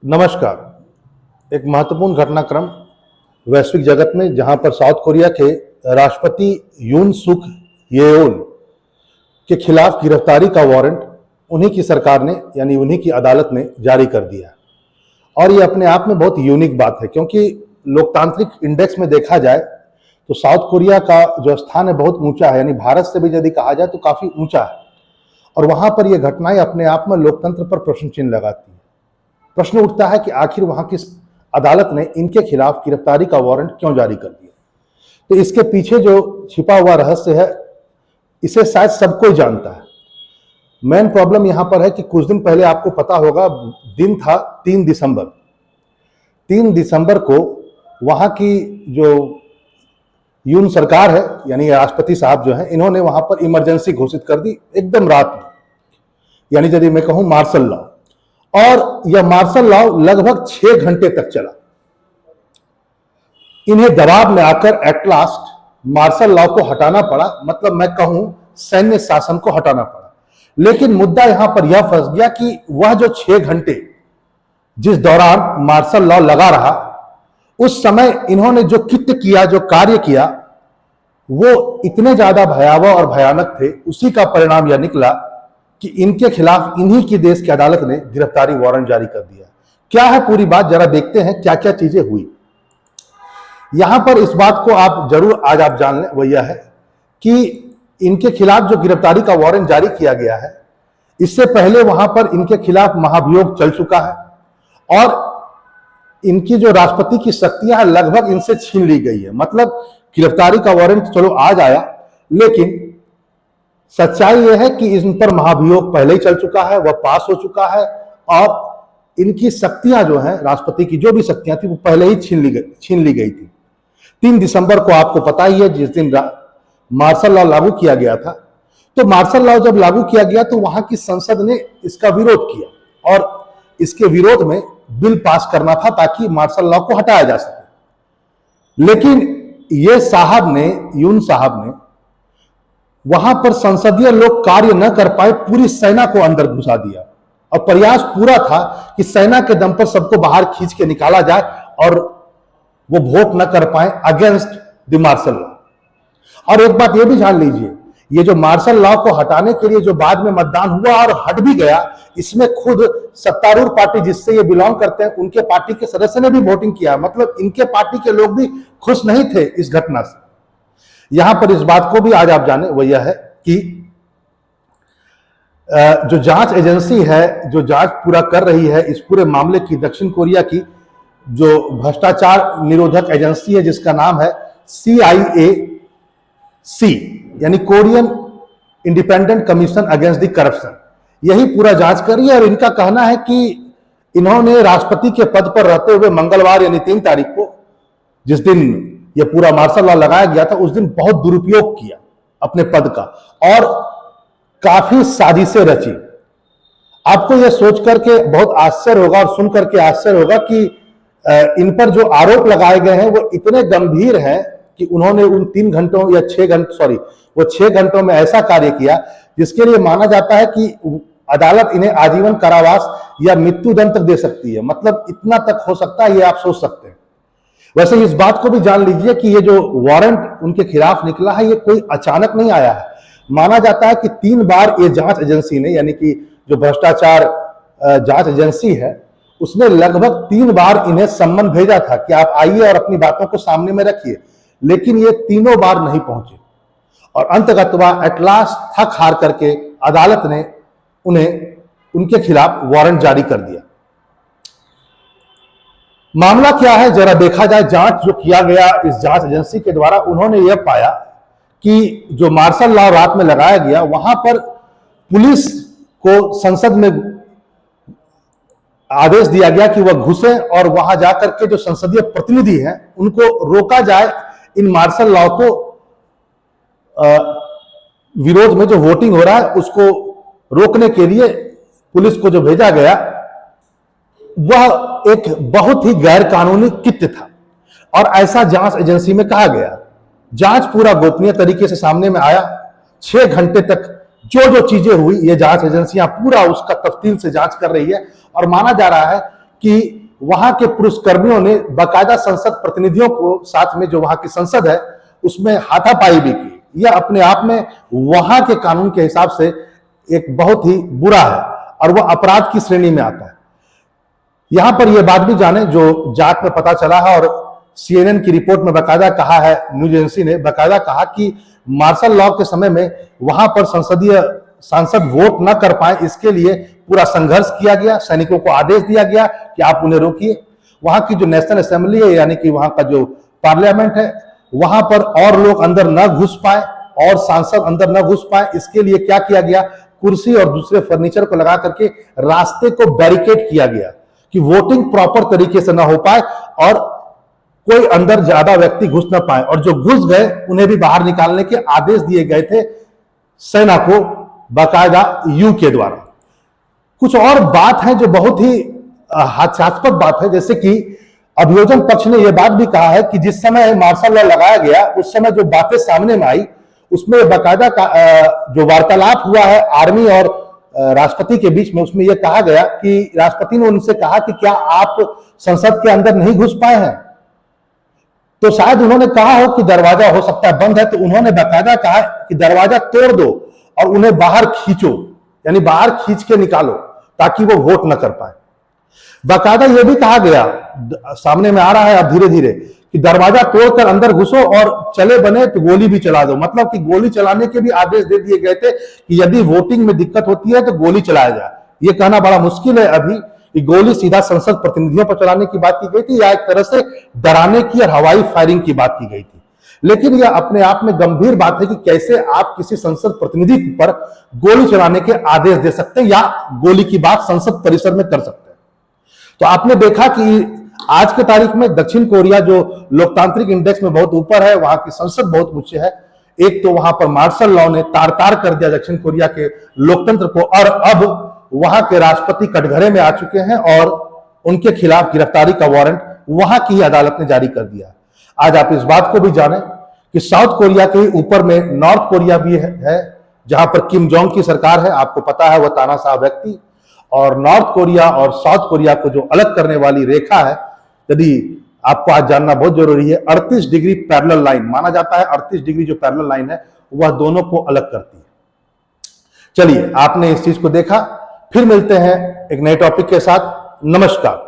नमस्कार। एक महत्वपूर्ण घटनाक्रम वैश्विक जगत में, जहां पर साउथ कोरिया के राष्ट्रपति यून सुक येओल के खिलाफ गिरफ्तारी का वारंट उन्हीं की सरकार ने, यानी उन्हीं की अदालत ने जारी कर दिया। और ये अपने आप में बहुत यूनिक बात है, क्योंकि लोकतांत्रिक इंडेक्स में देखा जाए तो साउथ कोरिया का जो स्थान है बहुत ऊंचा है, यानी भारत से भी यदि कहा जाए तो काफी ऊंचा है। और वहां पर ये घटनाएं अपने आप में लोकतंत्र पर प्रश्न चिन्ह लगाती है। प्रश्न उठता है कि आखिर वहां की अदालत ने इनके खिलाफ गिरफ्तारी का वारंट क्यों जारी कर दिया। तो इसके पीछे जो छिपा हुआ रहस्य है, इसे शायद सब कोई जानता है। मेन प्रॉब्लम यहां पर है कि कुछ दिन पहले, आपको पता होगा, दिन था 3 दिसंबर। 3 दिसंबर को वहां की जो यून सरकार है, यानी राष्ट्रपति साहब जो है, इन्होंने वहां पर इमरजेंसी घोषित कर दी एकदम रात में, यानी यदि मैं कहूं मार्शल लॉ। और यह मार्शल लॉ लगभग 6 घंटे तक चला। इन्हें दबाव में आकर एट लास्ट मार्शल लॉ को हटाना पड़ा, मतलब मैं कहूं सैन्य शासन को हटाना पड़ा। लेकिन मुद्दा यहां पर यह फंस गया कि वह जो 6 घंटे जिस दौरान मार्शल लॉ लगा रहा, उस समय इन्होंने जो कृत्य किया, जो कार्य किया, वो इतने ज्यादा भयावह और भयानक थे। उसी का परिणाम यह निकला कि इनके खिलाफ इन्हीं की देश की अदालत ने गिरफ्तारी वारंट जारी कर दिया। क्या है पूरी बात, जरा देखते हैं क्या क्या चीजें हुई। यहां पर इस बात को आप जरूर आज आप जान लें, वो यह है कि इनके खिलाफ जो गिरफ्तारी का वारंट जारी किया गया है, इससे पहले वहां पर इनके खिलाफ महाभियोग चल चुका है और इनकी जो राष्ट्रपति की शक्तियां हैं लगभग इनसे छीन ली गई है। मतलब गिरफ्तारी का वारंट चलो आज आया, लेकिन सच्चाई यह है कि इन पर महाभियोग पहले ही चल चुका है, वह पास हो चुका है और इनकी शक्तियां जो हैं, राष्ट्रपति की जो भी शक्तियां थी, वो पहले ही छीन ली गई थी। 3 दिसंबर को आपको पता ही है, जिस दिन मार्शल लॉ लागू किया गया था। तो मार्शल लॉ जब लागू किया गया तो वहां की संसद ने इसका विरोध किया और इसके विरोध में बिल पास करना था ताकि मार्शल लॉ को हटाया जा सके। लेकिन ये साहब ने, यून साहब ने, वहां पर संसदीय लोग कार्य न कर पाए, पूरी सेना को अंदर घुसा दिया और प्रयास पूरा था कि सेना के दम पर सबको बाहर खींच के निकाला जाए और वो वोट न कर पाए अगेंस्ट द मार्शल लॉ। और एक बात ये भी जान लीजिए, ये जो मार्शल लॉ को हटाने के लिए जो बाद में मतदान हुआ और हट भी गया, इसमें खुद सत्तारूढ़ पार्टी जिससे ये बिलोंग करते हैं, उनके पार्टी के सदस्य ने भी वोटिंग किया। मतलब इनके पार्टी के लोग भी खुश नहीं थे इस घटना से। यहां पर इस बात को भी आज आप जाने, वो यह है कि जो जांच एजेंसी है, जो जांच पूरा कर रही है इस पूरे मामले की, दक्षिण कोरिया की जो भ्रष्टाचार निरोधक एजेंसी है, जिसका नाम है CIAC, यानी Korean independent commission against the corruption, यही पूरा जांच कर रही है। और इनका कहना है कि इन्होंने राष्ट्रपति के पद पर रहते हुए मंगलवार यानी 3 तारीख को, जिस दिन यह पूरा मार्शल लॉ लगाया गया था, उस दिन बहुत दुरुपयोग किया अपने पद का और काफी साजिशें रची। आपको यह सोच करके बहुत आश्चर्य होगा और सुन करके आश्चर्य होगा कि इन पर जो आरोप लगाए गए हैं वो इतने गंभीर हैं कि उन्होंने उन 3 घंटों या 6 घंटे, वो 6 घंटों में ऐसा कार्य किया जिसके लिए माना जाता है कि अदालत इन्हें आजीवन कारावास या मृत्युदंड तक दे सकती है। मतलब इतना तक हो सकता है, ये आप सोच सकते हैं। वैसे इस बात को भी जान लीजिए कि ये जो वारंट उनके खिलाफ निकला है, ये कोई अचानक नहीं आया है। माना जाता है कि 3 बार ये जांच एजेंसी ने, यानी कि जो भ्रष्टाचार जांच एजेंसी है, उसने लगभग 3 बार इन्हें सम्मन भेजा था कि आप आइए और अपनी बातों को सामने में रखिए, लेकिन ये तीनों बार नहीं पहुंचे और अंततः एट लास्ट थक हार करके अदालत ने उन्हें, उनके खिलाफ वारंट जारी कर दिया। मामला क्या है जरा देखा जाए। जांच जो किया गया इस जांच एजेंसी के द्वारा, उन्होंने यह पाया कि जो मार्शल लॉ रात में लगाया गया, वहां पर पुलिस को संसद में आदेश दिया गया कि वह घुसे और वहां जाकर के जो संसदीय प्रतिनिधि हैं उनको रोका जाए इन मार्शल लॉ को विरोध में, जो वोटिंग हो रहा है उसको रोकने के लिए पुलिस को जो भेजा गया, वह एक बहुत ही गैर कानूनी कृत्य था और ऐसा जांच एजेंसी में कहा गया। जांच पूरा गोपनीय तरीके से सामने में आया। 6 घंटे तक जो जो चीजें हुई, ये जांच एजेंसियां पूरा उसका तफ्तील से जांच कर रही है और माना जा रहा है कि वहां के पुलिसकर्मियों ने बाकायदा संसद प्रतिनिधियों को साथ में, जो वहां की संसद है, उसमें हाथापाई भी की। यह अपने आप में वहां के कानून के हिसाब से एक बहुत ही बुरा है और वह अपराध की श्रेणी में आता है। यहां पर यह बात भी जाने जो जांच में पता चला है और CNN की रिपोर्ट में बाकायदा कहा है, न्यूज एजेंसी ने बाकायदा कहा कि मार्शल लॉ के समय में वहां पर संसदीय सांसद वोट न कर पाए, इसके लिए पूरा संघर्ष किया गया। सैनिकों को आदेश दिया गया कि आप उन्हें रोकिए। वहां की जो नेशनल असेंबली है, यानी कि वहां का जो पार्लियामेंट है, वहां पर और लोग अंदर न घुस पाए और सांसद अंदर न घुस पाए, इसके लिए क्या किया गया, कुर्सी और दूसरे फर्नीचर को लगा करके रास्ते को बैरिकेड किया गया कि वोटिंग प्रॉपर तरीके से ना हो पाए और कोई अंदर ज्यादा व्यक्ति घुस ना पाए। और जो घुस गए उन्हें भी बाहर निकालने के आदेश दिए गए थे सेना को बाकायदा यू के द्वारा। कुछ और बात है जो बहुत ही हास्यास्पद बात है, जैसे कि अभियोजन पक्ष ने यह बात भी कहा है कि जिस समय मार्शल लॉ लगाया गया उस समय जो बातें सामने में आई उसमें बाकायदा जो वार्तालाप हुआ है आर्मी और राष्ट्रपति के बीच में, उसमें यह कहा गया कि राष्ट्रपति ने उनसे कहा कि क्या आप संसद के अंदर नहीं घुस पाए हैं, तो शायद उन्होंने कहा हो कि दरवाजा हो सकता है बंद है, तो उन्होंने बाकायदा कहा कि दरवाजा तोड़ दो और उन्हें बाहर खींचो, यानी बाहर खींच के निकालो ताकि वो वोट न कर पाए। बाकायदा यह भी कहा गया, सामने में आ रहा है अब धीरे धीरे, कि दरवाजा तोड़कर अंदर घुसो और चले बने तो गोली भी चला दो। मतलब कि गोली चलाने के भी आदेश दे दिए गए थे कि यदि वोटिंग में दिक्कत होती है तो गोली चलाया जाए। यह कहना बड़ा मुश्किल है अभी कि गोली सीधा संसद प्रतिनिधियों पर चलाने की बात की गई थी या एक तरह से डराने की और हवाई फायरिंग की बात की गई थी। लेकिन यह अपने आप में गंभीर बात है कि कैसे आप किसी संसद प्रतिनिधि पर गोली चलाने के आदेश दे सकते हैं या गोली की बात संसद परिसर में कर सकते हैं। तो आपने देखा कि आज के तारीख में दक्षिण कोरिया जो लोकतांत्रिक इंडेक्स में बहुत ऊपर है, वहां की संसद बहुत ऊंचे है। एक तो वहां पर मार्शल लॉ ने तार तार कर दिया दक्षिण कोरिया के लोकतंत्र को और अब वहां के राष्ट्रपति कटघरे में आ चुके हैं और उनके खिलाफ गिरफ्तारी का वारंट वहां की अदालत ने जारी कर दिया। आज आप इस बात को भी जानें कि साउथ कोरिया के ऊपर में नॉर्थ कोरिया भी है जहां पर किम जोंग की सरकार है। आपको पता है वह तानाशाह व्यक्ति, और नॉर्थ कोरिया और साउथ कोरिया को जो अलग करने वाली रेखा है, यदि आपको आज जानना बहुत जरूरी है, 38 डिग्री पैरेलल लाइन माना जाता है। 38 डिग्री जो पैरेलल लाइन है वह दोनों को अलग करती है। चलिए, आपने इस चीज को देखा, फिर मिलते हैं एक नए टॉपिक के साथ। नमस्कार।